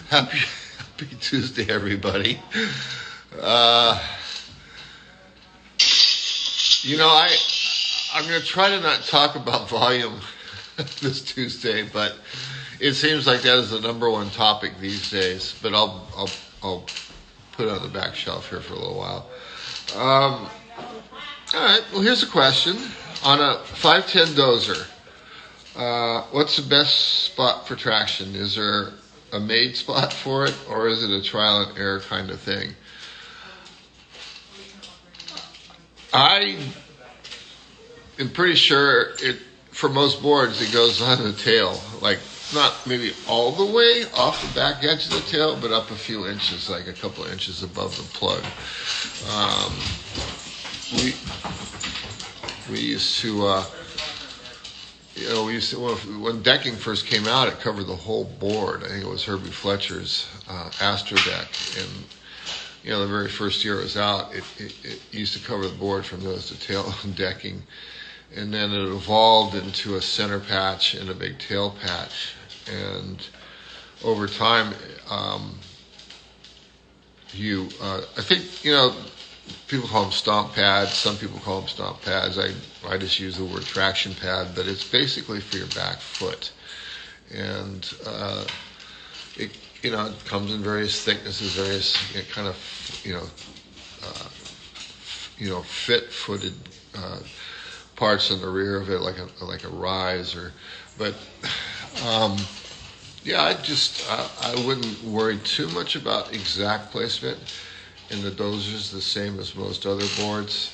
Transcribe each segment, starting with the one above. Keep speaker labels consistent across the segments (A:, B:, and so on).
A: Happy Tuesday, everybody. Uh, I'm going to try to not talk about volume this Tuesday, but it seems like that is the number one topic these days. But I'll put it on the back shelf here for a little while. Um, all right. Well, here's a question on a 510 dozer. What's the best spot for traction? Is there a made spot for it, or is it a trial and error kind of thing? I am pretty sure it for most boards it goes on the tail, like not maybe all the way off the back edge of the tail, but up a few inches, like a couple of inches above the plug. Um, we we used to. When decking first came out, it covered the whole board. I think it was Herbie Fletcher's Astro deck, and the very first year it was out, it used to cover the board from nose to tail decking, and then it evolved into a center patch and a big tail patch, and over time, I think people call them stomp pads. Some people call them stomp pads. I just use the word traction pad, but it's basically for your back foot. And it comes in various thicknesses, various kind of fit-footed parts in the rear of it, like a rise but. I wouldn't worry too much about exact placement. And the dozer's the same as most other boards.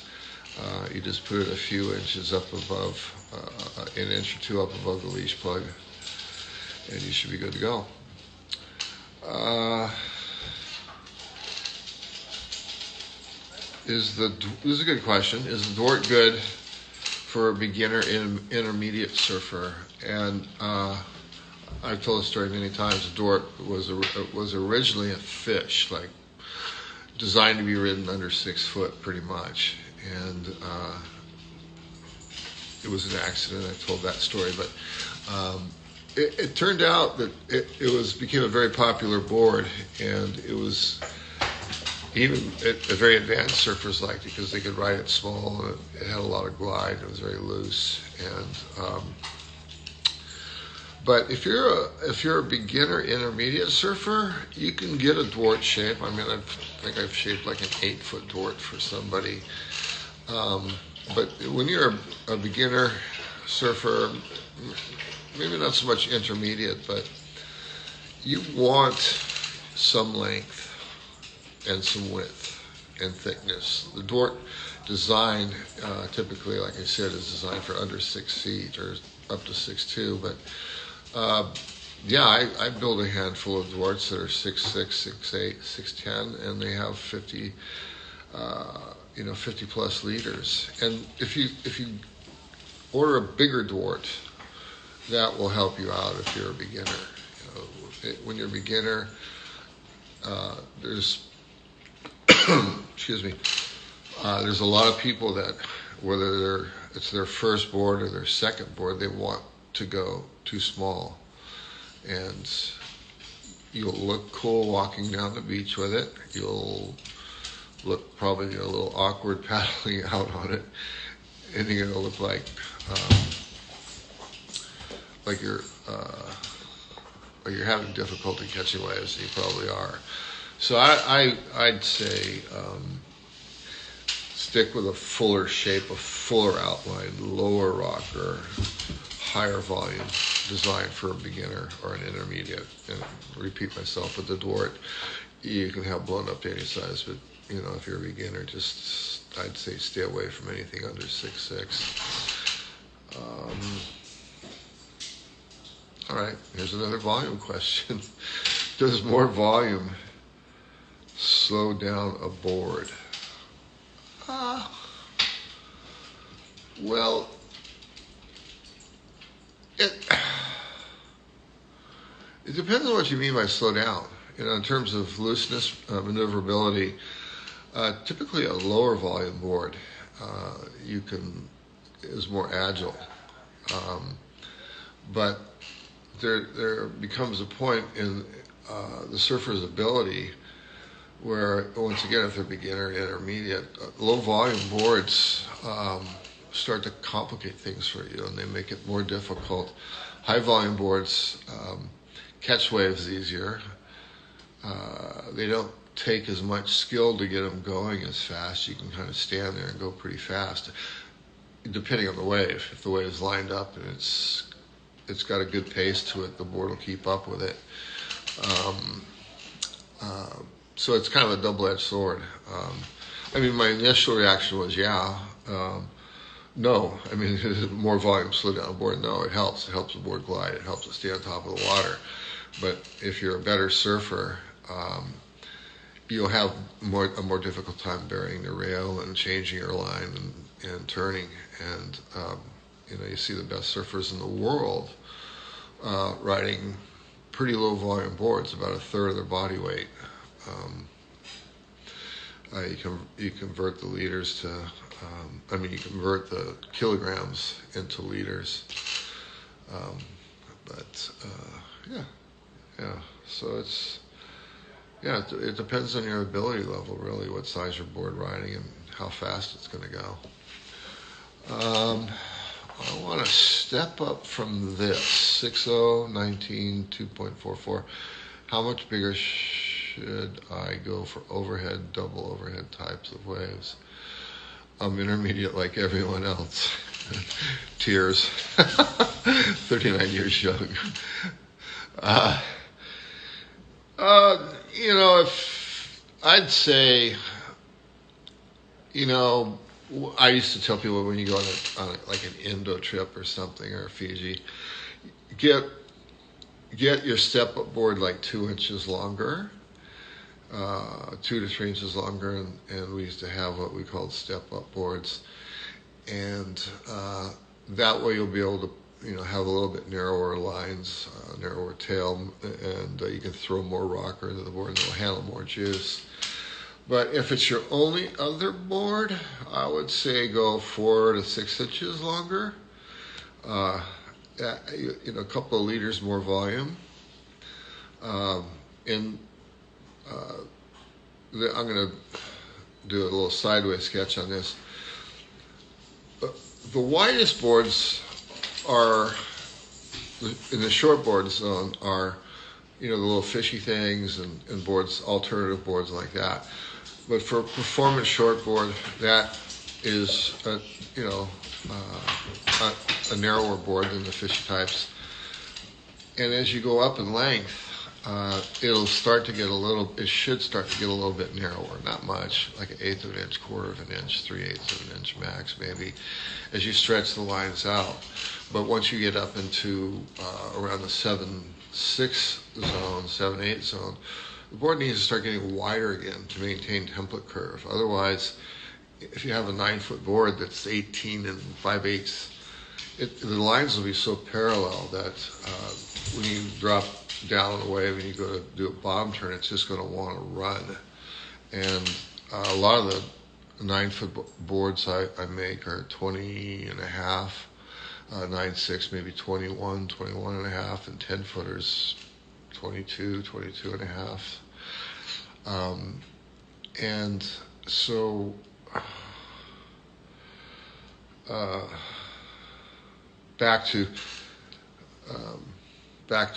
A: You just put it a few inches up above, an inch or two up above the leash plug, and you should be good to go. This is a good question. Is the Dort good for a beginner intermediate surfer? And I've told the story many times. The Dort was originally a fish, like designed to be ridden under 6 foot, pretty much, and it was an accident. I told that story, but it turned out that it became a very popular board, and it was even a very advanced surfers liked it because they could ride it small. And it had a lot of glide. It was very loose, and but if you're a beginner intermediate surfer, you can get a Dort shape. I mean, I think I've shaped like an 8-foot Dort for somebody. But when you're a beginner surfer, maybe not so much intermediate, but you want some length and some width and thickness. The Dort design, typically, like I said, is designed for under 6 feet or up to 6'2", but I build a handful of Dorts that are 6'6", 6'8", 6'10", and they have 50 plus liters. And if you order a bigger Dort, that will help you out if you're a beginner. When you're a beginner, there's excuse me, there's a lot of people that whether it's their first board or their second board, they want to go too small, and you'll look cool walking down the beach with it. You'll look probably a little awkward paddling out on it, and you're gonna look like you're having difficulty catching waves. You probably are. So I'd say stick with a fuller shape, a fuller outline, lower rocker, higher volume, designed for a beginner or an intermediate. And repeat myself, with the Dort, you can have blown up to any size, but if you're a beginner, I'd say stay away from anything under 6'6". All right, here's another volume question. Does more volume slow down a board? Well, it depends on what you mean by slow down. In terms of looseness, maneuverability, typically a lower volume board is more agile, but there becomes a point the surfer's ability, where once again, if they're beginner, intermediate, low volume boards start to complicate things for you, and they make it more difficult. High volume boards catch waves easier. They don't take as much skill to get them going as fast. You can kind of stand there and go pretty fast, depending on the wave. If the wave's lined up and it's got a good pace to it, the board will keep up with it. So it's kind of a double-edged sword. I mean, my initial reaction was, no. I mean, more volume slow down the board. No, it helps. It helps the board glide. It helps it stay on top of the water. But if you're a better surfer, you'll have a more difficult time burying the rail and changing your line and turning. And you see the best surfers in the world riding pretty low volume boards, about a third of their body weight. You convert the liters to, you convert the kilograms into liters. So it depends on your ability level, really, what size your board riding and how fast it's going to go. I want to step up from this 6.0, 19, 2.44. How much bigger should I go for overhead, double overhead types of waves? I'm intermediate like everyone else. Tears. 39 years young. If I'd say, I used to tell people when you go on like an Indo trip or something, or Fiji, get your step-up board like 2 inches longer, 2 to 3 inches longer, and we used to have what we called step-up boards, and that way you'll be able to have a little bit narrower lines, narrower tail, and you can throw more rocker into the board and it'll handle more juice. But if it's your only other board, I would say go 4 to 6 inches longer. A couple of liters more volume. I'm going to do a little sideways sketch on this. The widest boards are, in the short board zone, are the little fishy things and boards, alternative boards like that. But for a performance shortboard, that is a narrower board than the fishy types. And as you go up in length, it should start to get a little bit narrower, not much, like 1/8 of an inch, 1/4 of an inch, 3/8 of an inch max, maybe, as you stretch the lines out. But once you get up into around the 7.6 zone, 7.8 zone, the board needs to start getting wider again to maintain template curve. Otherwise, if you have a 9-foot board that's 18 and 5/8, the lines will be so parallel that when you drop down a wave and you go to do a bottom turn, it's just going to want to run. And a lot of the 9-foot boards I make are 20 and a half, 9.6, maybe 21, 21 and a half, and 10-footers 22, 22 and a half. And so back to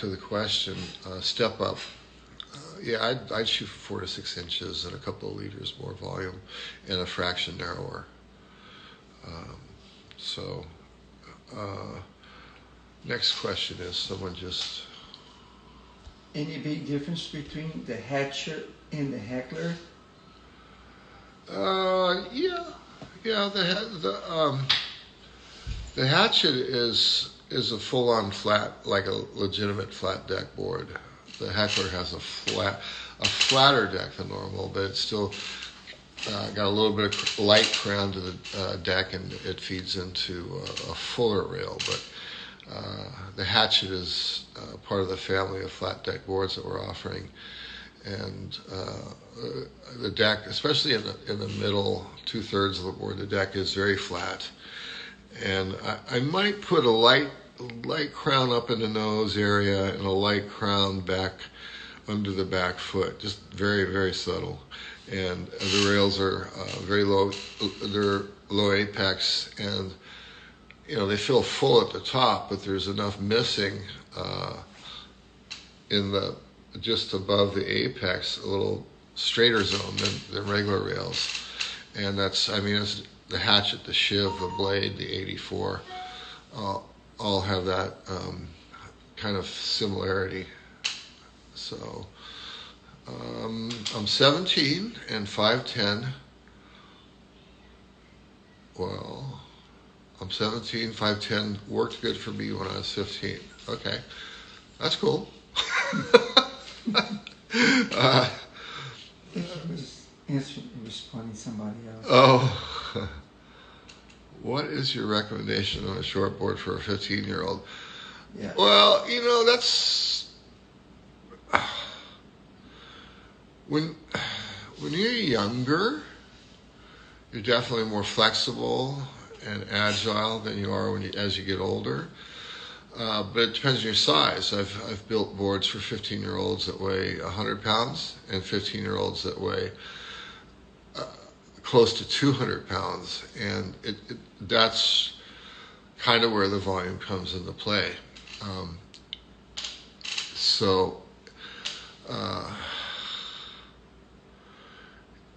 A: the question, step up. I'd shoot for 4 to 6 inches and a couple of liters more volume and a fraction narrower. Next question is someone just...
B: Any big difference between the Hatcher and the Heckler?
A: The Hatchet is a full-on flat, like a legitimate flat deck board. The Heckler has a flatter deck than normal, but it's still got a little bit of light crown to the deck, and it feeds into a fuller rail. But the Hatchet is part of the family of flat deck boards that we're offering, and the deck, especially in the middle 2/3 of the board, the deck is very flat. And I might put a light crown up in the nose area and a light crown back under the back foot, just very, very subtle. And the rails are very low, they're low apex, and they feel full at the top, but there's enough missing in the just above the apex, a little straighter zone than regular rails. And it's the hatchet, the shiv, the blade, the 84, all have that kind of similarity. So I'm 17 and 5'10". Well, I'm 17, 5'10", worked good for me when I was 15. Okay, that's cool.
B: He was responding to somebody else.
A: Oh, what is your recommendation on a shortboard for a 15-year-old?
B: Yeah.
A: Well, that's when you're younger, you're definitely more flexible and agile than you are as you get older. But it depends on your size. I've built boards for 15-year-olds that weigh 100 pounds and 15-year-olds that weigh close to 200 pounds, and that's kind of where the volume comes into play.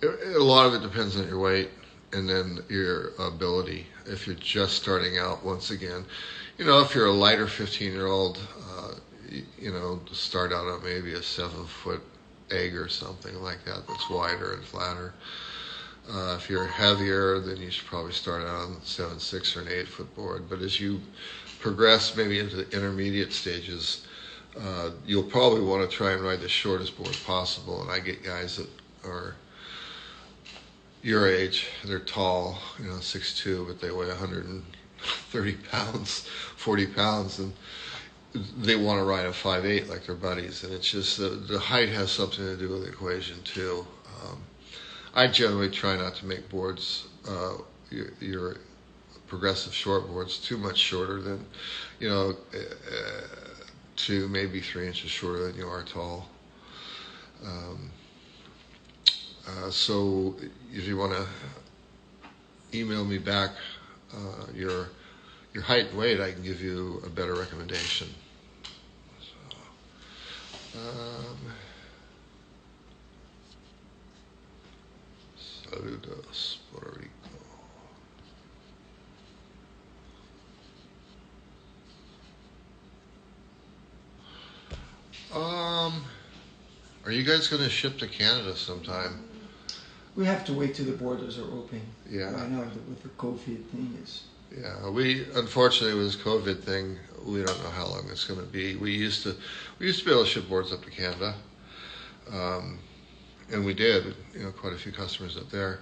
A: A lot of it depends on your weight and then your ability. If you're just starting out, once again, if you're a lighter 15-year-old, to start out on maybe a 7-foot egg or something like that that's wider and flatter. If you're heavier, then you should probably start out on 7/6 or an 8-foot board. But as you progress maybe into the intermediate stages, you'll probably want to try and ride the shortest board possible. And I get guys that are your age, they're tall, 6'2", but they weigh 130 pounds, 40 pounds, and they want to ride a 5'8" like their buddies. And it's just the height has something to do with the equation too. I generally try not to make boards, your progressive short boards, too much shorter than, 2, maybe 3 inches shorter than you are tall. So if you want to email me back your height and weight, I can give you a better recommendation. Saludos, Puerto Rico. Are you guys going to ship to Canada sometime?
B: We have to wait till the borders are open.
A: Yeah.
B: Right now, with the COVID thing,
A: Yeah, we unfortunately with this COVID thing, we don't know how long it's going to be. We used to be able to ship boards up to Canada, and we did. Quite a few customers up there.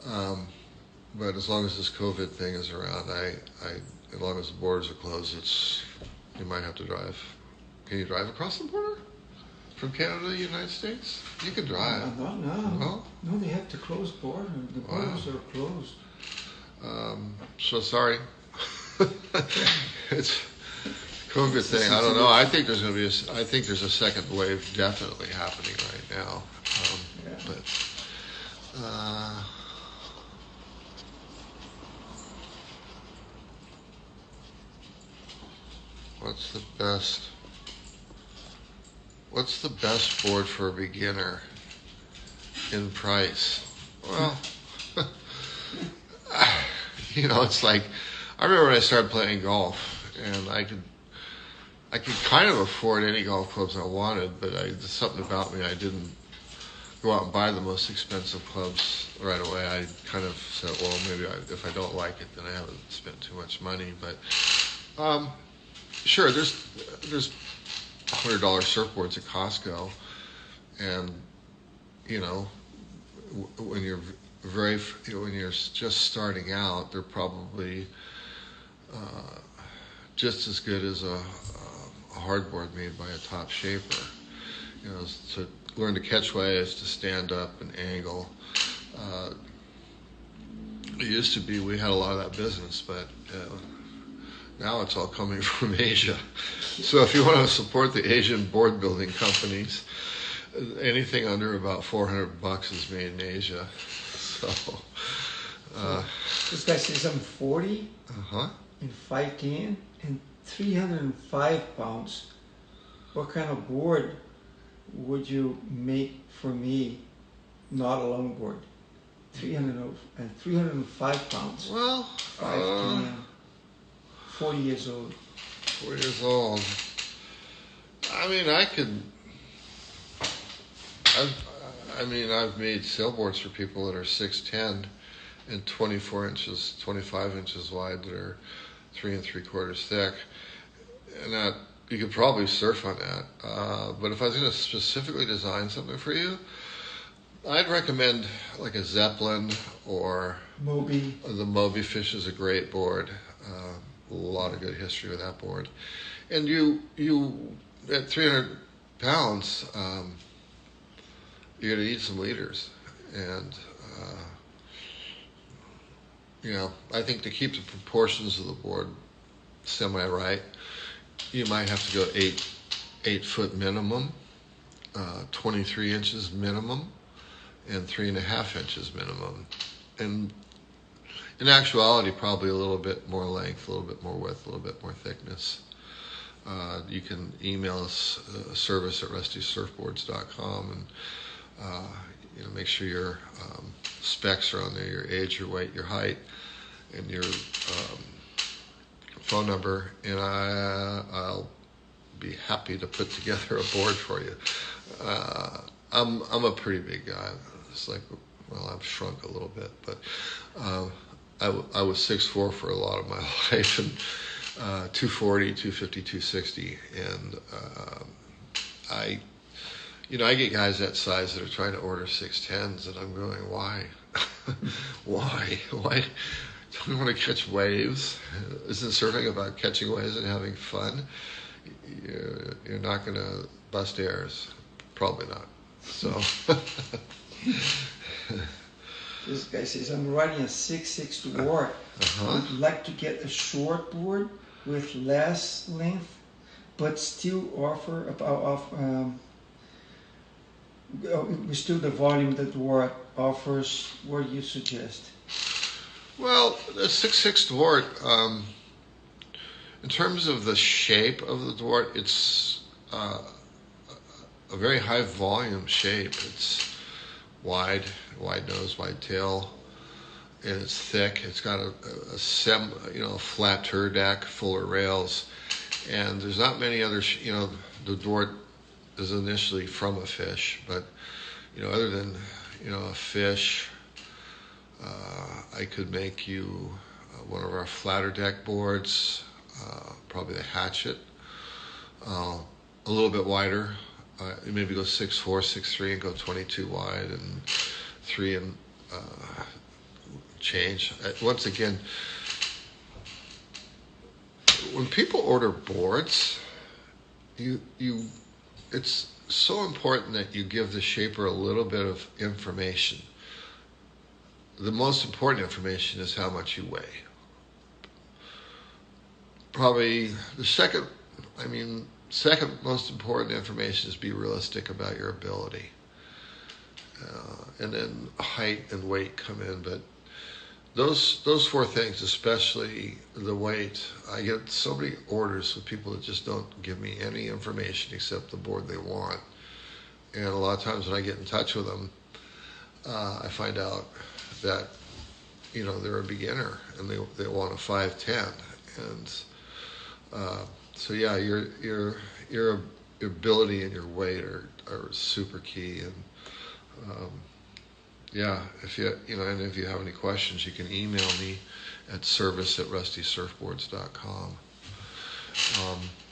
A: But as long as this COVID thing is around, as long as the borders are closed, you might have to drive. Can you drive across the border from Canada to the United States? You can drive.
B: No, they have to close border. The borders are closed.
A: So sorry. It's COVID thing. I don't know. I think there's going to be I think there's a second wave definitely happening right now. But what's the best board for a beginner in price? Well, it's like, I remember when I started playing golf, and I could kind of afford any golf clubs I wanted, but there's something about me, I didn't go out and buy the most expensive clubs right away. I kind of said, well, maybe if I don't like it, then I haven't spent too much money. But sure, there's $100 surfboards at Costco, and when you're when you're just starting out, they're probably just as good as a hardboard made by a top shaper. To learn to catch waves, to stand up and angle. It used to be we had a lot of that business, but now it's all coming from Asia. So if you want to support the Asian board building companies, anything under about $400 is made in Asia. So,
B: this guy says I'm 40
A: uh-huh.
B: and 5'10" and 305 pounds. What kind of board would you make for me? Not a longboard. 305 pounds.
A: Well,
B: 5'10", 40 years old.
A: 4 years old. I mean, I've made sailboards for people that are 6'10" and 24 inches, 25 inches wide that are 3 3/4 thick. And that, you could probably surf on that. But if I was going to specifically design something for you, I'd recommend like a Zeppelin or
B: Moby.
A: the Moby Fish is a great board. A lot of good history with that board. And you at 300 pounds, you're going to need some leaders. And, I think to keep the proportions of the board semi-right, you might have to go 8 foot minimum, 23 inches minimum, and 3.5 inches minimum. And in actuality, probably a little bit more length, a little bit more width, a little bit more thickness. You can email us service@rustysurfboards.com and make sure your specs are on there, your age, your weight, your height, and your phone number, and I'll be happy to put together a board for you. I'm a pretty big guy. It's like, well, I've shrunk a little bit, but I was 6'4" for a lot of my life, and 240, 250, 260, and I get guys that size that are trying to order 6'10s, and I'm going, why? Why? Don't you want to catch waves? Isn't surfing about catching waves and having fun? You're not going to bust airs. Probably not. So.
B: This guy says, I'm riding a 6'6" dwarf. I'd like to get a short board with less length, but still offer still the volume that dwarf offers. What do you suggest?
A: Well, the 6'6" Dwart, in terms of the shape of the Dwart, it's a very high volume shape. It's wide nose, wide tail, and it's thick. It's got a flat tur deck, fuller rails, and there's not many other. The Dwart is initially from a fish, but other than a fish. I could make you one of our flatter deck boards, probably the Hatchet, a little bit wider. Maybe go 6'4", 6'3", and go 22 wide and 3 and change. Once again, when people order boards, it's so important that you give the shaper a little bit of information. The most important information is how much you weigh. Probably the second most important information is be realistic about your ability. And then height and weight come in. But those 4 things, especially the weight, I get so many orders with people that just don't give me any information except the board they want. And a lot of times when I get in touch with them, I find out that they're a beginner and they want a 5'10", and so yeah, your ability and your weight are super key. And if and if you have any questions, you can email me at service@rustysurfboards.com,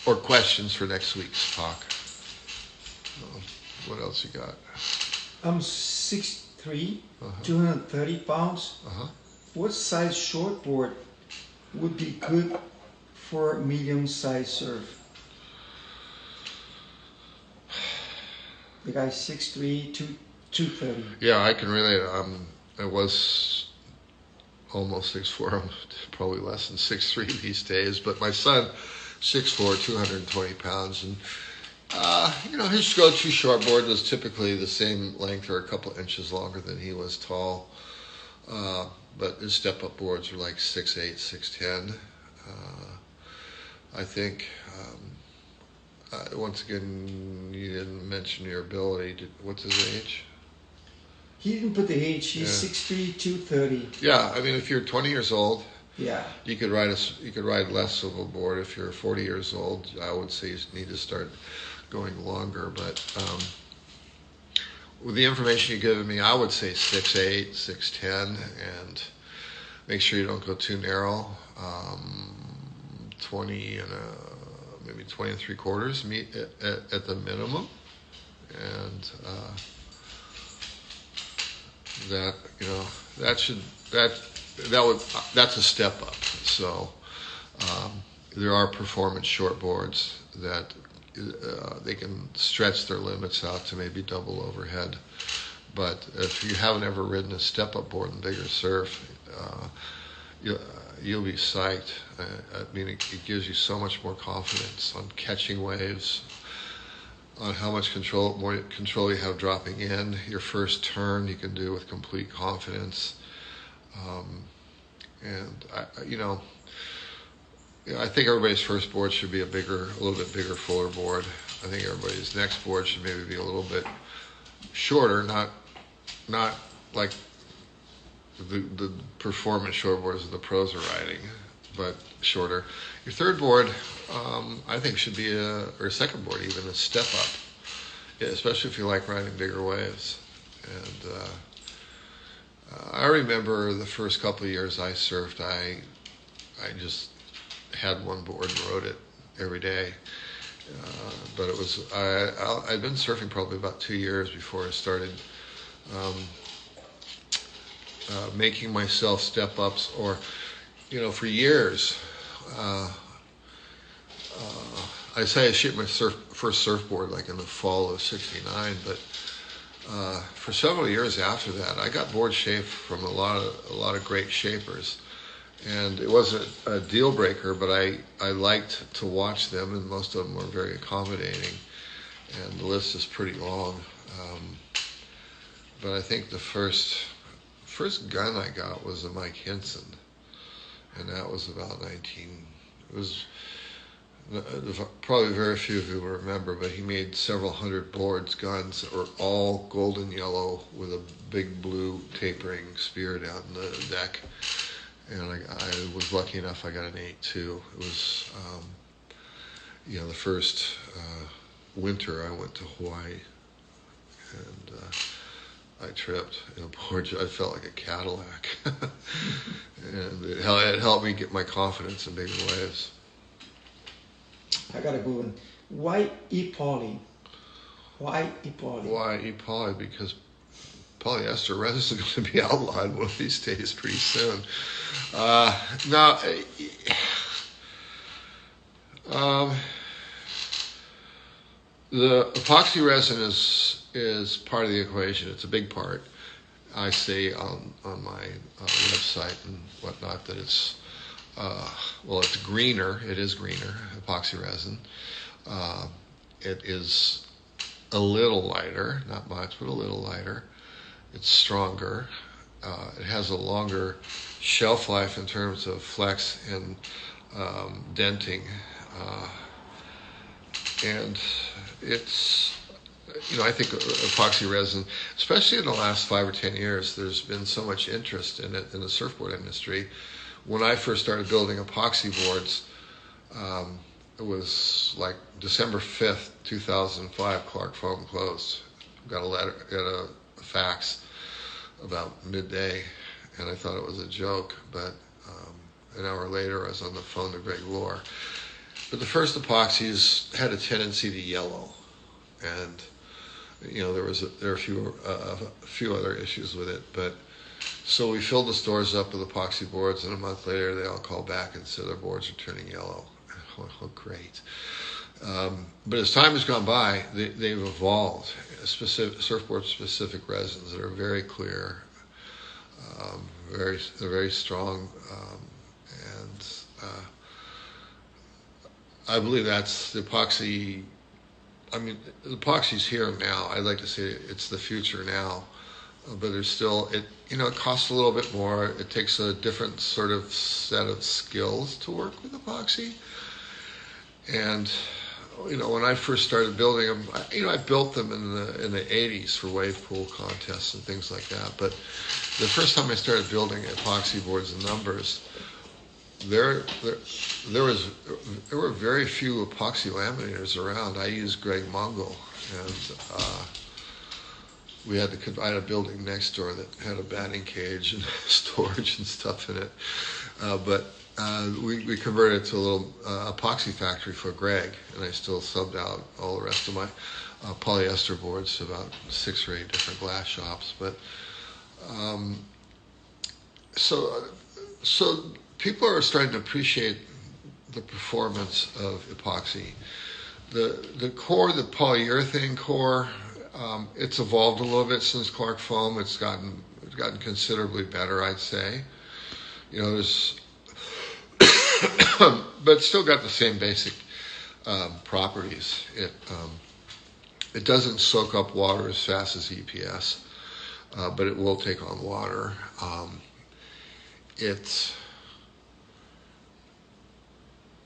A: or questions for next week's talk. What else you got?
B: I'm 6'3", 230 pounds. What size shortboard would be good for medium-sized surf? The guy's 6'3", 230.
A: Yeah, I can relate. I was almost 6'4". I'm probably less than 6'3" these days. But my son, 6'4", 220 pounds, and his go-to shortboard was typically the same length or a couple inches longer than he was tall. But his step-up boards were like 6'8", 6'10". I think, once again, you didn't mention your ability. What's his age?
B: He didn't put the age. He's
A: Yeah.
B: 6'3", 230.
A: Yeah, I mean, if you're 20 years old,
B: Yeah.
A: you could ride less of a board. If you're 40 years old, I would say you need to start going longer. But with the information you've given me, I would say 6'8", 6'10", and make sure you don't go too narrow. 20 and maybe 20 3/4 meet at the minimum, and that's a step up. So there are performance shortboards that they can stretch their limits out to maybe double overhead. But if you haven't ever ridden a step-up board in bigger surf, you'll be psyched. I mean, it gives you so much more confidence on catching waves, on how much more control you have dropping in. Your first turn you can do with complete confidence. And I think everybody's first board should be a little bit bigger, fuller board. I think everybody's next board should maybe be a little bit shorter, not like the performance shortboards that the pros are riding, but shorter. Your third board, I think, should be or second board even, a step up, yeah, especially if you like riding bigger waves. And I remember the first couple of years I surfed, I just had one board and rode it every day. But it was I'd been surfing probably about 2 years before I started making myself step ups, or for years. I say I shipped my first surfboard like in the fall of '69, but for several years after that, I got board shaped from a lot of great shapers, and it wasn't a deal breaker, but I liked to watch them, and most of them were very accommodating, and the list is pretty long. But I think the first gun I got was a Mike Hinson, and that was about 19. It was probably very few of you will remember, but he made several hundred guns that were all golden yellow with a big blue tapering spear down the deck. And I was lucky enough I got an 8.2. It was, the first winter I went to Hawaii, and I tripped in a board. I felt like a Cadillac, and it helped me get my confidence in bigger waves.
B: I got a good one. Why E-poly? Why E-poly?
A: Why E-poly? Because polyester resin is going to be outlawed one of these days pretty soon. The epoxy resin is part of the equation. It's a big part. I say on my website and whatnot that it's it's greener. It is greener, epoxy resin. It is a little lighter, not much, but a little lighter. It's stronger. It has a longer shelf life in terms of flex and denting. And it's, I think epoxy resin, especially in the last 5 or 10 years, there's been so much interest in it in the surfboard industry. When I first started building epoxy boards, it was like December 5th, 2005, Clark Foam closed. Got a fax about midday, and I thought it was a joke, but an hour later I was on the phone to Greg Lohr. But the first epoxies had a tendency to yellow, and there are a few other issues with it. But so we filled the stores up with epoxy boards, and a month later they all called back and said their boards are turning yellow. Oh, great! But as time has gone by, they've evolved surfboard specific resins that are very clear, They're very strong, and I believe that's the epoxy. I mean, the epoxy's here now. I'd like to say it's the future now, but there's still it. You know, it costs a little bit more. It takes a different sort of set of skills to work with epoxy. And you know, when I first started building them, I built them in the '80s for wave pool contests and things like that. But the first time I started building epoxy boards and numbers, there were very few epoxy laminators around. I used Greg Mongol, and I had a building next door that had a batting cage and storage and stuff in it. But we converted it to a little epoxy factory for Greg, and I still subbed out all the rest of my polyester boards to about 6 or 8 different glass shops. But so people are starting to appreciate the performance of epoxy. The core, the polyurethane core, it's evolved a little bit since Clark Foam. It's gotten considerably better, I'd say. You know, but it's still got the same basic properties. It doesn't soak up water as fast as EPS, but it will take on water.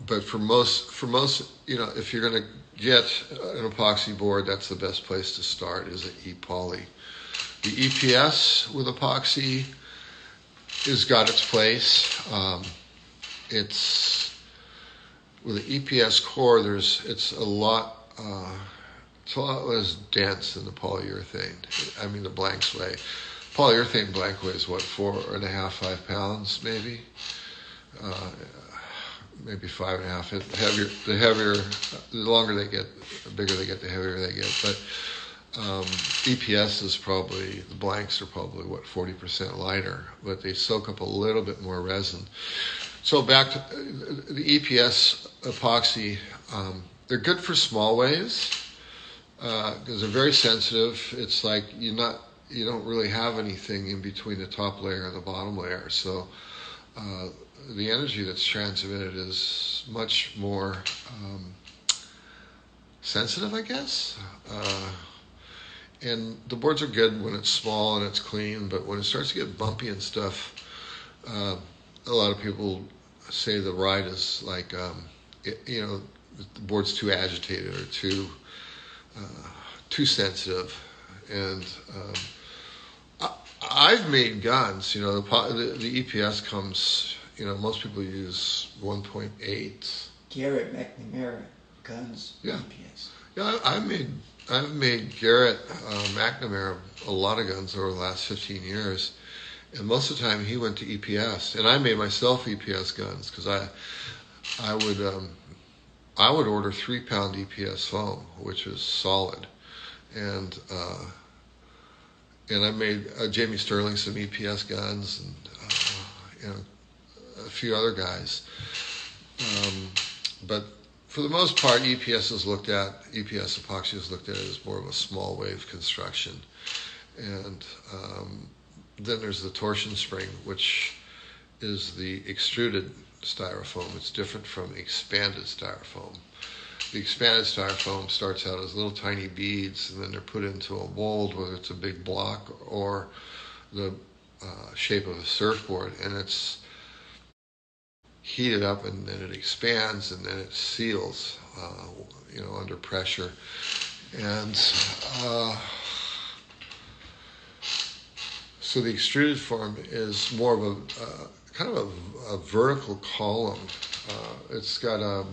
A: But for most, you know, if you're going to get an epoxy board, that's the best place to start, is an E-poly. The EPS with epoxy has got its place. It's with the EPS core. It's a lot less dense than the polyurethane. I mean, the blanks weigh. Polyurethane blank weighs what, 4.5, 5 pounds, maybe. Maybe 5.5. The longer they get, the bigger they get, the heavier they get. But EPS is probably, the blanks are probably, 40% lighter, but they soak up a little bit more resin. So back to the EPS epoxy, they're good for small waves because they're very sensitive. It's like you don't really have anything in between the top layer and the bottom layer. So the energy that's transmitted is much more sensitive, I guess. And the boards are good when it's small and it's clean, but when it starts to get bumpy and stuff, a lot of people say the ride is like, the board's too agitated or too sensitive. And I've made guns. You know, the EPS comes. You know, most people use 1.8.
B: Garrett McNamara guns.
A: Yeah.
B: EPS.
A: Yeah, I've made Garrett McNamara a lot of guns over the last 15 years, and most of the time he went to EPS, and I made myself EPS guns because I would order 3-pound EPS foam, which is solid, and I made Jamie Sterling some EPS guns, and a few other guys, but for the most part, EPS epoxy is looked at as more of a small wave construction, and then there's the torsion spring, which is the extruded styrofoam. It's different from expanded styrofoam. The expanded styrofoam starts out as little tiny beads, and then they're put into a mold, whether it's a big block or the shape of a surfboard, and it's heated up, and then it expands, and then it seals, under pressure. And so the extruded form is more of a kind of a vertical column. It's got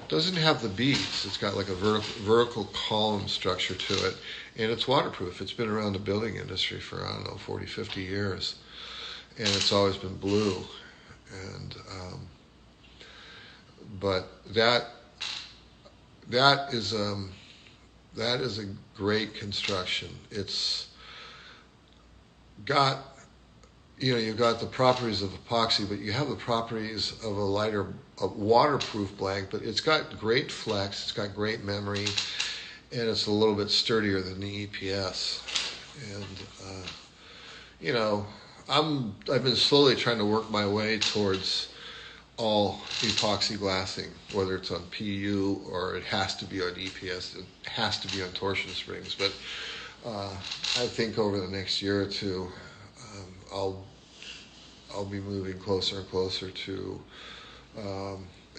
A: doesn't have the beads. It's got like a vertical column structure to it, and it's waterproof. It's been around the building industry for, 40, 50 years, and it's always been blue. And but that is a great construction. It's got, you've got the properties of epoxy, but you have the properties of a waterproof blank, but it's got great flex, it's got great memory, and it's a little bit sturdier than the EPS. And, I've been slowly trying to work my way towards all epoxy glassing, whether it's on PU or it has to be on EPS, it has to be on torsion springs. But I think over the next year or two, I'll be moving closer and closer to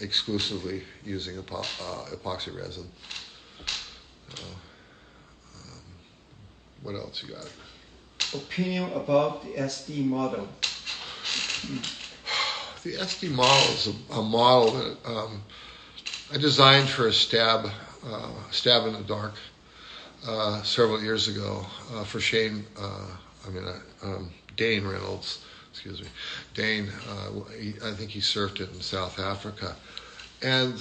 A: exclusively using epoxy resin. What else you got?
B: Opinion about the SD model.
A: The SD model is a model that I designed for a stab in the dark several years ago for Shane. Dane Reynolds. Excuse me, Dane. I think he surfed it in South Africa, and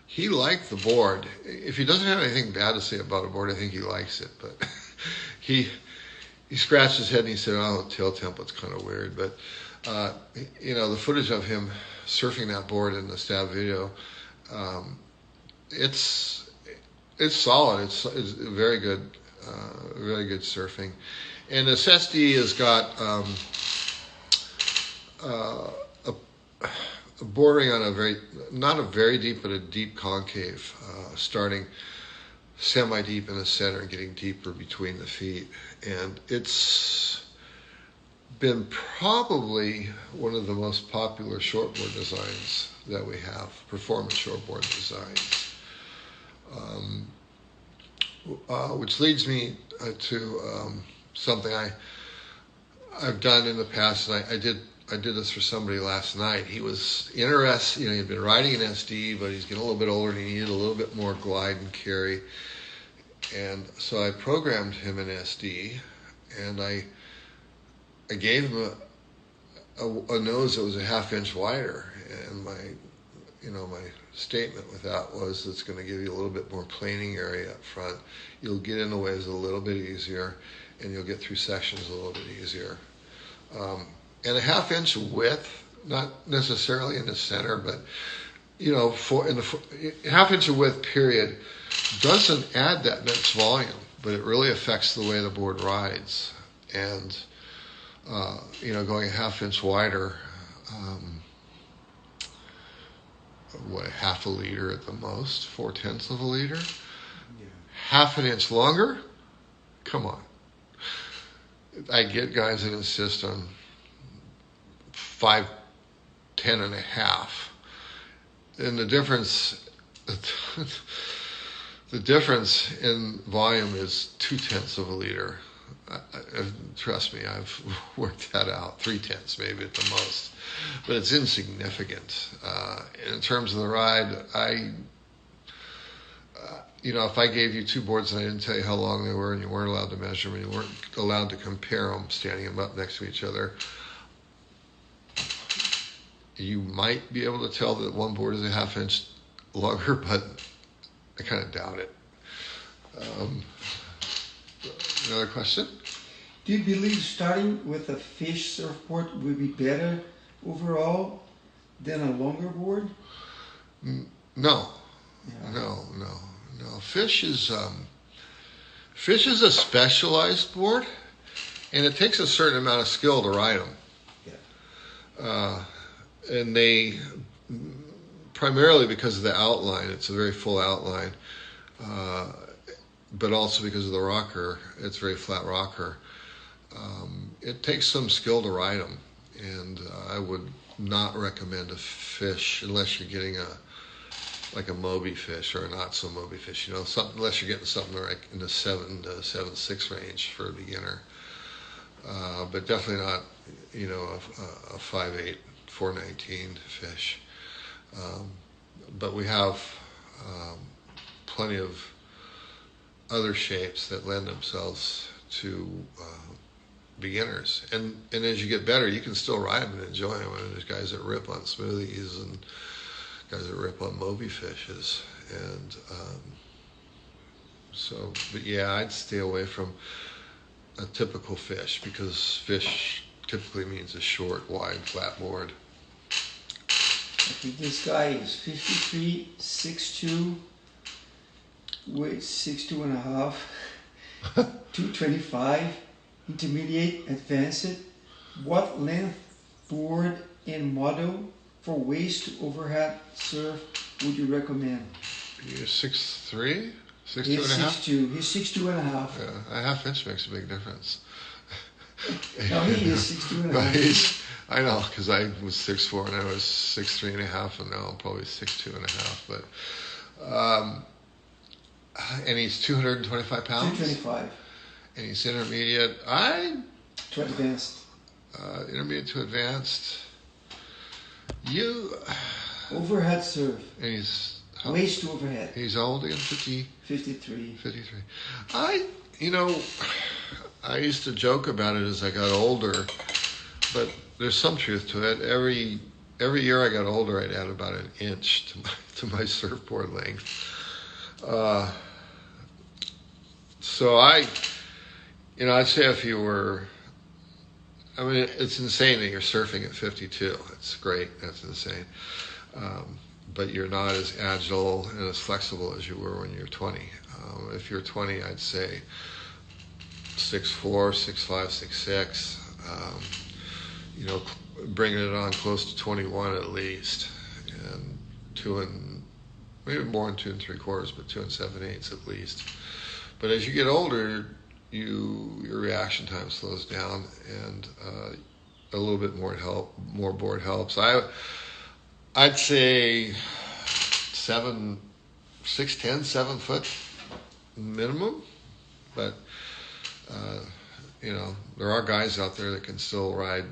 A: he liked the board. If he doesn't have anything bad to say about a board, I think he likes it. But he scratched his head and he said, "Oh, the tail template's kind of weird." But the footage of him surfing that board in the stab video, it's solid. It's very good, very good surfing. And this SD has got a bordering on not a very deep, but a deep concave, starting semi-deep in the center and getting deeper between the feet. And it's been probably one of the most popular shortboard designs that we have, performance shortboard designs. Which leads me to something I've done in the past, and I did this for somebody last night. He was interested, he'd been riding an SD, but he's getting a little bit older and he needed a little bit more glide and carry. And so I programmed him an SD, and I gave him a nose that was a half-inch wider, and my statement with that was it's going to give you a little bit more planing area up front. You'll get in the waves a little bit easier, and you'll get through sections a little bit easier. And a half-inch width, not necessarily in the center, but half-inch of width period doesn't add that much volume, but it really affects the way the board rides. And going a half-inch wider, half a liter at the most, 4/10 of a liter. Yeah. Half an inch longer? Come on. I get guys that insist on 5/10 and a half. And the difference in volume is 2/10 of a liter. Trust me, I've worked that out. 3/10 maybe at the most, but it's insignificant. In terms of the ride, if I gave you two boards and I didn't tell you how long they were, and you weren't allowed to measure them, and you weren't allowed to compare them, standing them up next to each other, you might be able to tell that one board is a half-inch longer, but I kind of doubt it. Another question?
B: Do you believe starting with a fish surfboard would be better overall than a longer board?
A: No.
B: Yeah.
A: No. Fish is a specialized board, and it takes a certain amount of skill to ride them. Yeah. And they, primarily because of the outline, it's a very full outline, but also because of the rocker, it's a very flat rocker. It takes some skill to ride them, and I would not recommend a fish unless you're getting a Moby fish or a not so Moby fish, unless you're getting something like in the 7 to 7.6 range for a beginner. But definitely not, a 5.8, 4.19 fish. But we have plenty of other shapes that lend themselves to beginners. And as you get better, you can still ride them and enjoy them. And there's guys that rip on smoothies and guys that rip on Moby fishes. And but yeah, I'd stay away from a typical fish, because fish typically means a short, wide, flat board.
B: Okay, this guy is 53, 6'2", weight 6'2 and a half, 225. intermediate, advanced. What length board and model for waist to overhead surf would you recommend?
A: You're 6'3", 6'2" and
B: He's
A: a half.
B: 6'2". He's 6'2" and a half.
A: Yeah, a half inch makes a big difference.
B: No, he is 6'2" and a
A: But
B: half.
A: I know, because I was 6'4" and I was 6'3" and a half, and now I'm probably 6'2" and a half. But and he's 225 pounds.
B: 225
A: And he's intermediate.
B: to advanced.
A: Intermediate to advanced.
B: Overhead surf.
A: And he's
B: Waist to overhead.
A: He's old again, 50,
B: 53.
A: 53. I used to joke about it as I got older, but there's some truth to it. Every year I got older, I'd add about an inch to my surfboard length. So I'd say if you were, it's insane that you're surfing at 52. It's great. That's insane. But you're not as agile and as flexible as you were when you're 20. If you're 20, I'd say 6'4", 6'5", 6'6". Bringing it on close to 21 at least, and maybe more than 2 3/4, but 2 7/8 at least. But as you get older, your reaction time slows down, and a little bit more board helps. I'd say 6'10", 7 foot minimum, but there are guys out there that can still ride.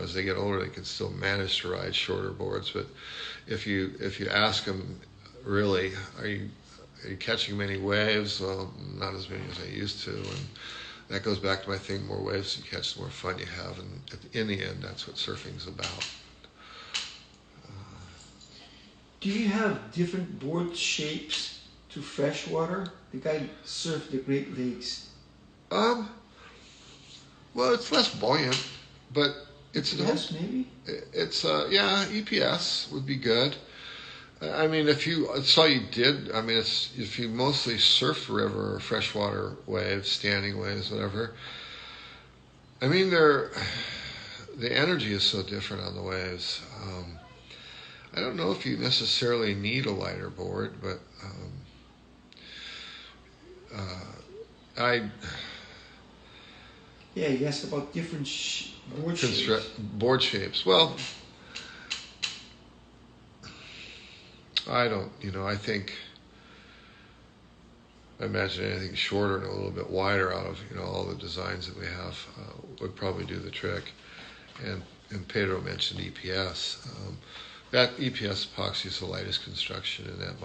A: As they get older, they can still manage to ride shorter boards. But if you ask them, really, are you catching many waves? Well, not as many as I used to, and that goes back to my thing: more waves you catch, the more fun you have, and in the end, that's what surfing's about.
B: Do you have different board shapes to freshwater? The guy surfed the Great Lakes.
A: Well, it's less buoyant, but
B: Yes, maybe.
A: It's EPS would be good. If you mostly surf river or freshwater waves, standing waves, whatever. The energy is so different on the waves. I don't know if you necessarily need a lighter board, but
B: Yeah, he asked about different board shapes.
A: Board shapes. Well, I don't. I imagine anything shorter and a little bit wider out of all the designs that we have would probably do the trick. And Pedro mentioned EPS. That EPS epoxy is the lightest construction, and that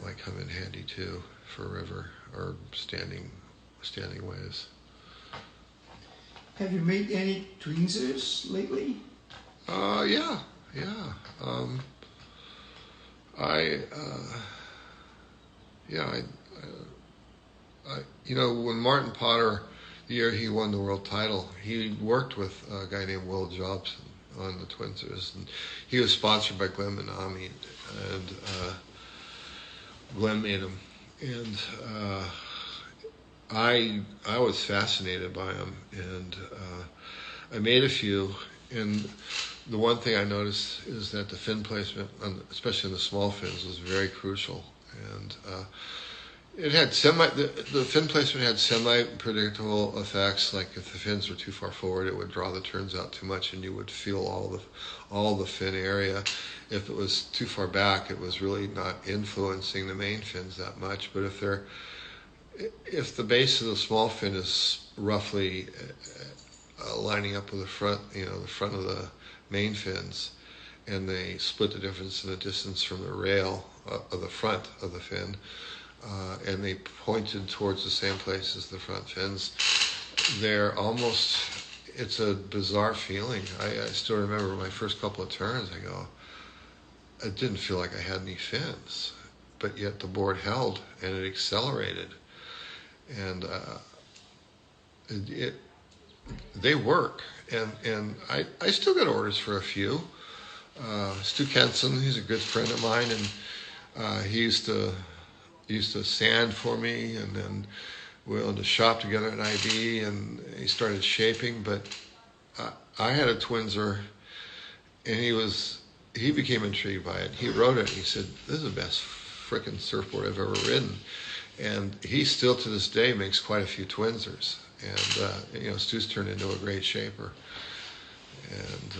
A: might come in handy too for river or standing waves.
B: Have you made any tweezers lately?
A: Yeah. When Martin Potter, the year he won the world title, he worked with a guy named Will Jobson on the Twinsers, and he was sponsored by Glenn Minami, and Glenn made him, and I was fascinated by him, and I made a few, and the one thing I noticed is that the fin placement, especially in the small fins, was very crucial, and it had the fin placement had semi-predictable effects. Like if the fins were too far forward, it would draw the turns out too much, and you would feel all the fin area. If it was too far back, it was really not influencing the main fins that much. But if the base of the small fin is roughly lining up with the front of the main fins, and they split the difference in the distance from the rail of the front of the fin, and they pointed towards the same place as the front fins, it's a bizarre feeling. I still remember my first couple of turns, it didn't feel like I had any fins, but yet the board held and it accelerated. And they work, and I still get orders for a few. Stu Kenson, he's a good friend of mine, and he used to sand for me, and then we went to shop together at IB, and he started shaping. But I had a Twinser, and he became intrigued by it. He wrote it. He said, "This is the best frickin' surfboard I've ever ridden." And he still to this day makes quite a few Twinsers. And Stu's turned into a great shaper. And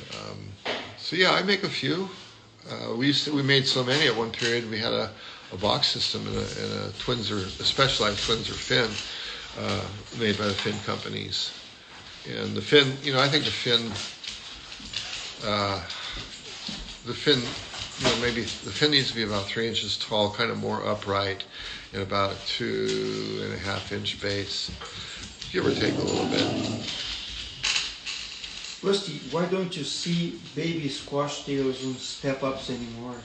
A: so yeah, I make a few. We made so many at one period. We had a box system and a Twinser, a specialized Twinser fin made by the fin companies. And the fin, I think the fin, maybe the fin needs to be about 3 inches tall, kind of more upright, and about a 2.5 inch base, give or take a little bit.
B: Rusty, why don't you see baby squash tails on step-ups anymore?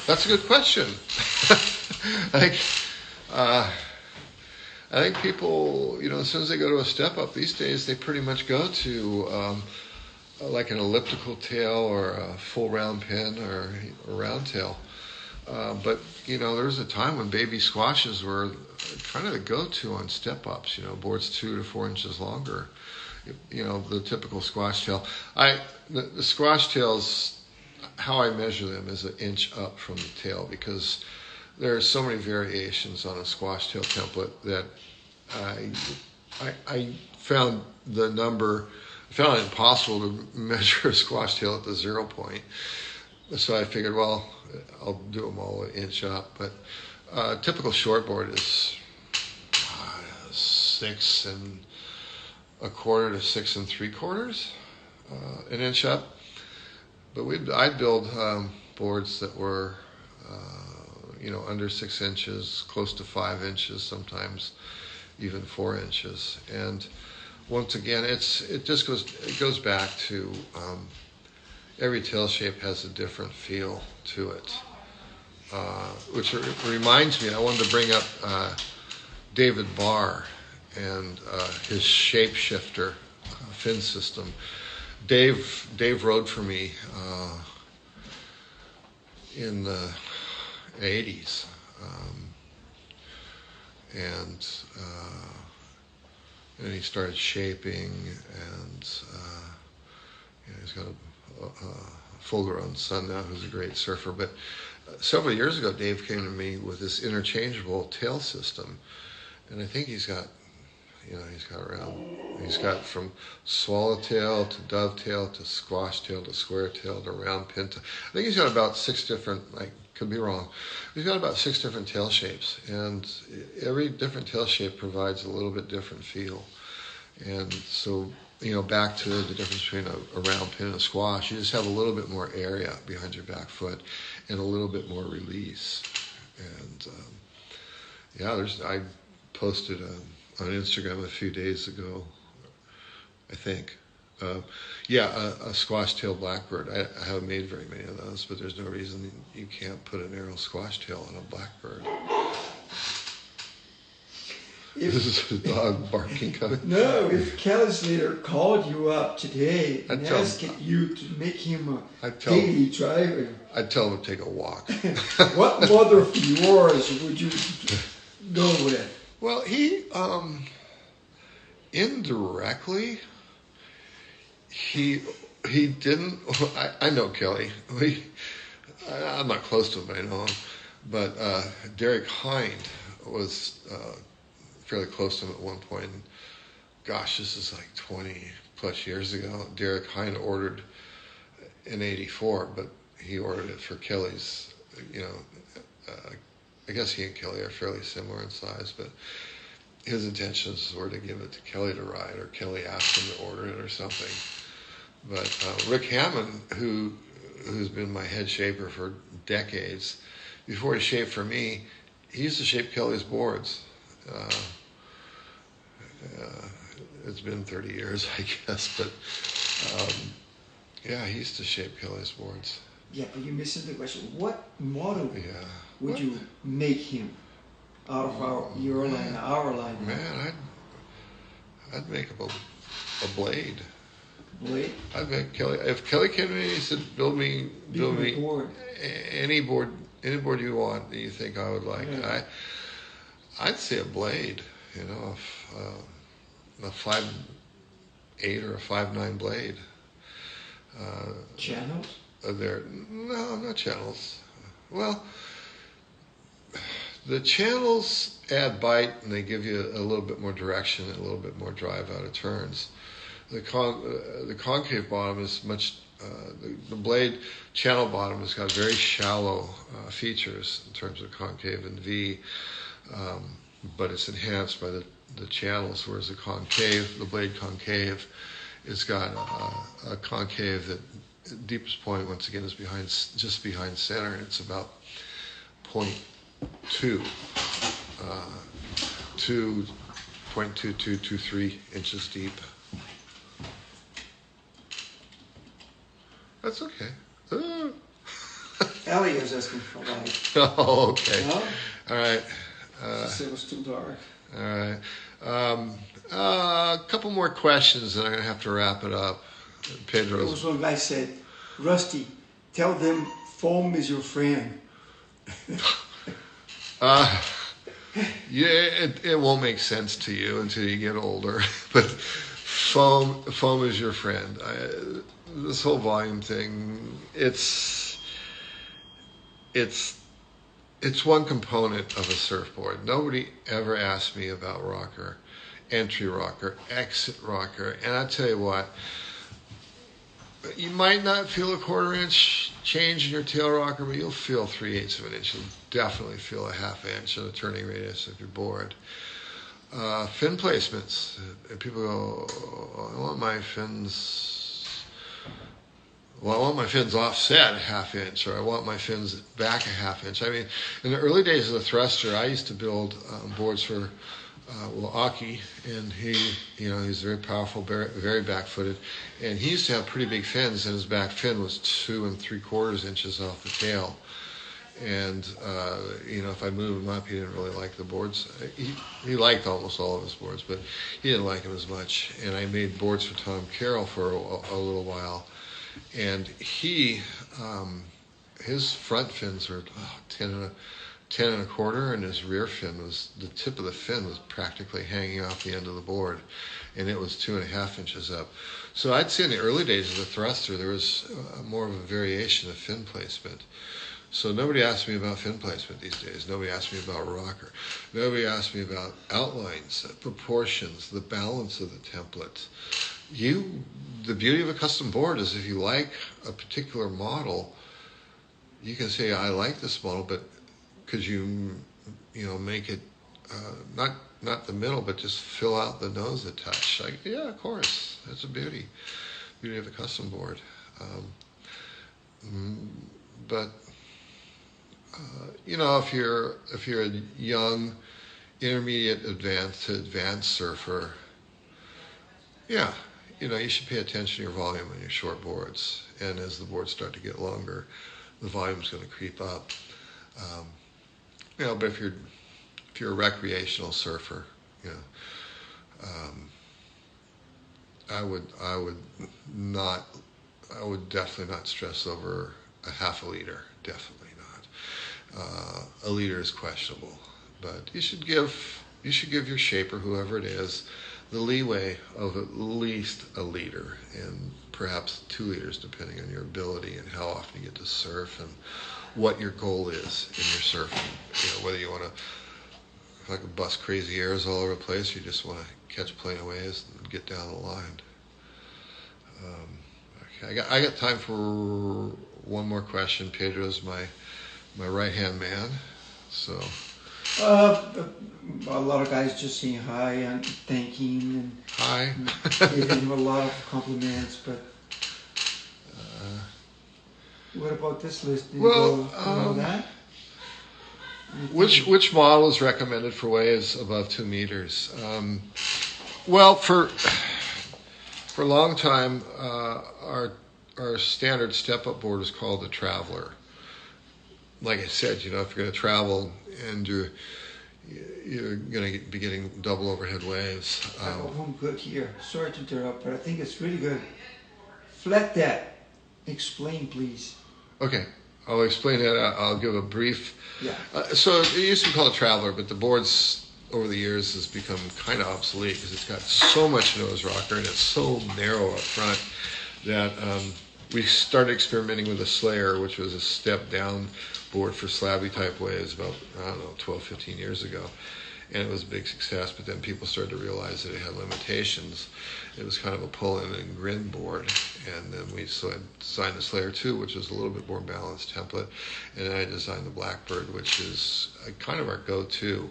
A: That's a good question. I think people, as soon as they go to a step-up these days, they pretty much go to like an elliptical tail or a full round pin or a round tail. But there was a time when baby squashes were kind of the go-to on step-ups. Boards 2 to 4 inches longer. The typical squash tail. The squash tails, how I measure them is an inch up from the tail, because there are so many variations on a squash tail template that I found it impossible to measure a squash tail at the 0 point. So I figured, well, I'll do them all an inch up. But typical shortboard is 6 1/4 to 6 3/4 an inch up. But I'd build boards that were under 6 inches, close to 5 inches, sometimes even 4 inches. And once again, it goes back to every tail shape has a different feel to it, which reminds me, I wanted to bring up David Barr and his shapeshifter fin system. Dave rode for me in the 80s, and he started shaping, and he's got a full-grown son now who's a great surfer. But several years ago, Dave came to me with this interchangeable tail system, and I think he's got from swallowtail to dovetail to squash tail to square tail to round pin. I think he's got about 6 different, could be wrong, he's got about 6 different tail shapes, and every different tail shape provides a little bit different feel. And so, back to the difference between a round pin and a squash, you just have a little bit more area behind your back foot and a little bit more release. And I posted on Instagram a few days ago, I think. A squash tail blackbird. I haven't made very many of those, but there's no reason you can't put an arrow squash tail on a blackbird. This is a dog barking.
B: No, if Kelly Slater called you up today and asked you to make him a daily driver,
A: I'd tell him to take a walk.
B: What mother of yours would you go with?
A: Well, he indirectly, he didn't. I know Kelly. I'm not close to him, but I know him. But Derek Hind was fairly close to him at one point. And gosh, this is like 20 plus years ago. Derek Hind ordered an 84, but he ordered it for Kelly's. I guess he and Kelly are fairly similar in size, but his intentions were to give it to Kelly to ride, or Kelly asked him to order it or something. But Rick Hammond, who's been my head shaper for decades, before he shaped for me, he used to shape Kelly's boards. It's been 30 years, I guess, but he used to shape Kelly's boards.
B: Yeah, but you're missing the question. What model would you make him out of your line, our line?
A: Man, I'd make him a blade.
B: Blade?
A: I'd make Kelly. If Kelly came to me and he said, build me
B: board.
A: any board you want that you think I would like.
B: Yeah.
A: I'd say a blade, you know, a 5.8 or a 5.9 blade.
B: Channels?
A: No, not channels. Well, the channels add bite and they give you a little bit more direction and a little bit more drive out of turns. The concave bottom is much. The blade channel bottom has got very shallow features in terms of concave and V, but it's enhanced by the channels. Whereas the blade concave, it's got a concave that deepest point once again is just behind center, and it's about 0.2 to 0.2223 inches deep. That's okay.
B: Ellie is asking for light.
A: Oh, okay.
B: No?
A: All right.
B: She said it was too dark.
A: All right. A couple more questions, and I'm going to have to wrap it up.
B: There
A: Pedro's.
B: was one guy said, Rusty, tell them foam is your friend.
A: Yeah, it won't make sense to you until you get older. But foam is your friend. This whole volume thing, it's one component of a surfboard. Nobody ever asked me about rocker, entry rocker, exit rocker, and I tell you what, you might not feel a 1/4 inch change in your tail rocker, but you'll feel 3/8 of an inch. You'll definitely feel a 1/2 inch in the turning radius of your board. Fin placements. People go, I want my fins. Well, I want my fins offset 1/2 inch, or I want my fins back 1/2 inch. I mean, in the early days of the thruster, I used to build boards for Aki, and he's very powerful, very back-footed, and he used to have pretty big fins, and his back fin was 2 3/4 inches off the tail. And if I moved him up, he didn't really like the boards. He liked almost all of his boards, but he didn't like them as much. And I made boards for Tom Carroll for a little while, and his front fins were 10 1/4, and his rear fin the tip of the fin was practically hanging off the end of the board, and it was 2.5 inches up. So I'd say in the early days of the thruster, there was more of a variation of fin placement. So nobody asks me about fin placement these days. Nobody asks me about rocker. Nobody asks me about outlines, proportions, the balance of the template. The beauty of a custom board is if you like a particular model, you can say, I like this model, but could you make it not the middle, but just fill out the nose a touch? Yeah, of course. That's a beauty of a custom board. But if you're a young, intermediate, advanced surfer, yeah, you should pay attention to your volume on your short boards. And as the boards start to get longer, the volume's going to creep up. But if you're a recreational surfer, I would definitely not stress over a 1/2 liter. Definitely not. A liter is questionable, but you should give your shaper, whoever it is, the leeway of at least a liter, and perhaps 2 liters, depending on your ability and how often you get to surf and what your goal is in your surfing. Whether you want to bust crazy airs all over the place, or you just want to catch plain waves and get down the line. Okay, I got time for one more question. Pedro's my right-hand man, so.
B: A lot of guys just saying hi and thanking and
A: Hi.
B: giving him a lot of compliments, but what about this list? Did you know that?
A: Which model is recommended for waves above 2 meters? Well, for a long time, our standard step-up board is called the Traveler. Like I said, if you're going to travel and you're going to be getting double overhead waves.
B: I got one good here. Sorry to interrupt, but I think it's really good. Flat deck. Explain, please.
A: Okay. I'll explain that. I'll give a brief.
B: Yeah.
A: So it used to be called a Traveler, but the boards over the years has become kind of obsolete because it's got so much nose rocker and it's so narrow up front that we started experimenting with a Slayer, which was a step down board for slabby type waves about, I don't know, 12, 15 years ago. And it was a big success, but then people started to realize that it had limitations. It was kind of a pull-in and grin board. And then I designed the Slayer 2, which is a little bit more balanced template. And then I designed the Blackbird, which is kind of our go-to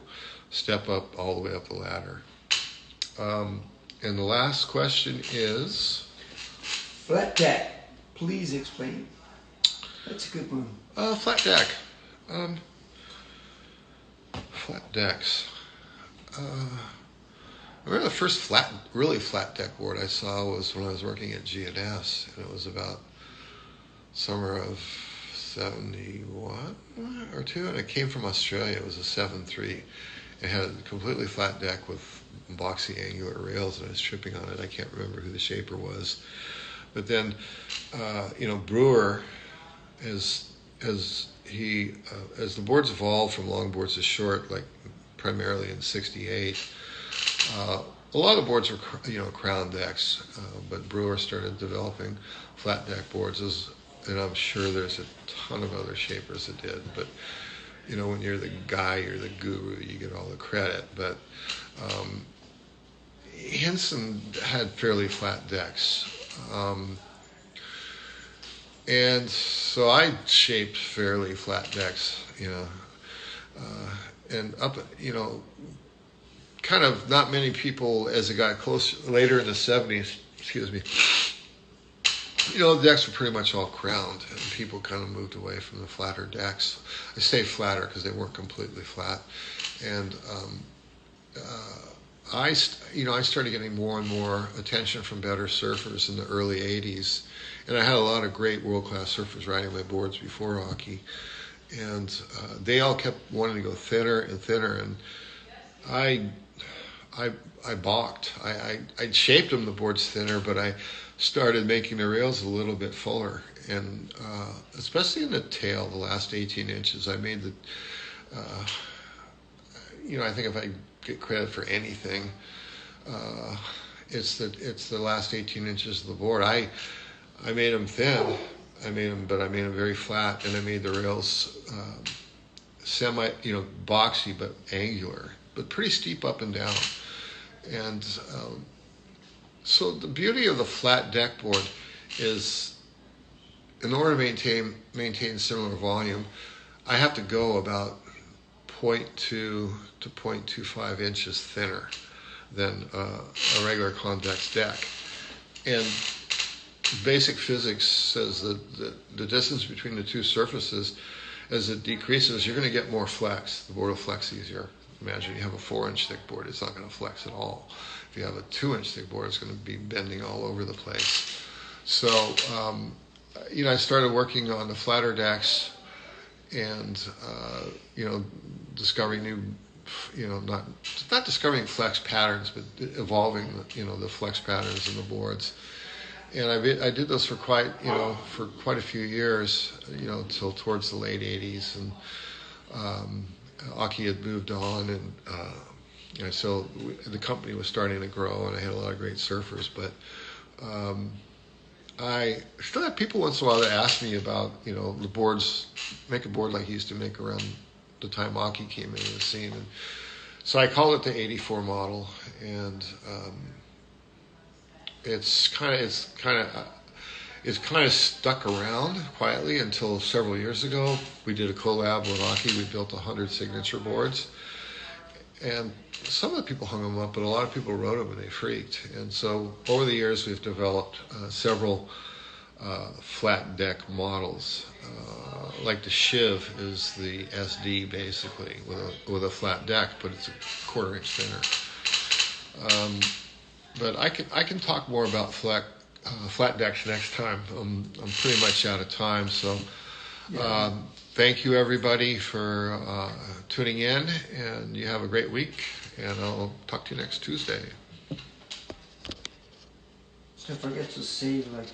A: step up all the way up the ladder. And the last question is?
B: Flat deck. Please explain. That's a good one.
A: Flat deck. Flat decks. I remember the first really flat deck board I saw was when I was working at G&S, and it was about summer of 71 or 2, and it came from Australia. It was a 7.3. It had a completely flat deck with boxy angular rails, and I was tripping on it. I can't remember who the shaper was. But then, Brewer, as the boards evolved from long boards to short, like primarily in '68, a lot of the boards were crown decks, but Brewer started developing flat deck boards, and I'm sure there's a ton of other shapers that did. But when you're the guy, you're the guru, you get all the credit. But Hinson had fairly flat decks. And so I shaped fairly flat decks, and up, kind of not many people, as it got closer, later in the 70s, the decks were pretty much all crowned, and people kind of moved away from the flatter decks. I say flatter because they weren't completely flat. And I started getting more and more attention from better surfers in the early 80s. And I had a lot of great world-class surfers riding my boards before hockey. And they all kept wanting to go thinner and thinner. And I balked. I shaped them, the boards, thinner, but I started making the rails a little bit fuller. And especially in the tail, the last 18 inches, I made the... I think if I get credit for anything, it's the last 18 inches of the board. I made them thin. I made them very flat, and I made the rails semi, boxy but angular, but pretty steep up and down. And so the beauty of the flat deck board is, in order to maintain similar volume, I have to go about 0.2 to 0.25 inches thinner than a regular convex deck. And basic physics says that the distance between the two surfaces, as it decreases, you're going to get more flex. The board will flex easier. Imagine you have a 4-inch thick board, it's not going to flex at all. If you have a 2-inch thick board, it's going to be bending all over the place. So, I started working on the flatter decks, and discovering new, not discovering flex patterns, but evolving the flex patterns in the boards. And I did this for quite a few years, until towards the late 80s, and Aki had moved on, and so the company was starting to grow, and I had a lot of great surfers, but I still have people once in a while that ask me about, the boards, make a board like he used to make around the time Aki came into the scene. And so I called it the 84 model, and it's kind of stuck around quietly until several years ago. We did a collab with Aki. We built 100 signature boards, and some of the people hung them up, but a lot of people wrote them and they freaked. And so over the years, we've developed several flat deck models. Like the Shiv is the SD basically with a flat deck, but it's a 1/4 inch thinner. But I can talk more about flat decks next time. I'm pretty much out of time, so thank you everybody for tuning in, and you have a great week, and I'll talk to you next Tuesday.
B: Don't forget to save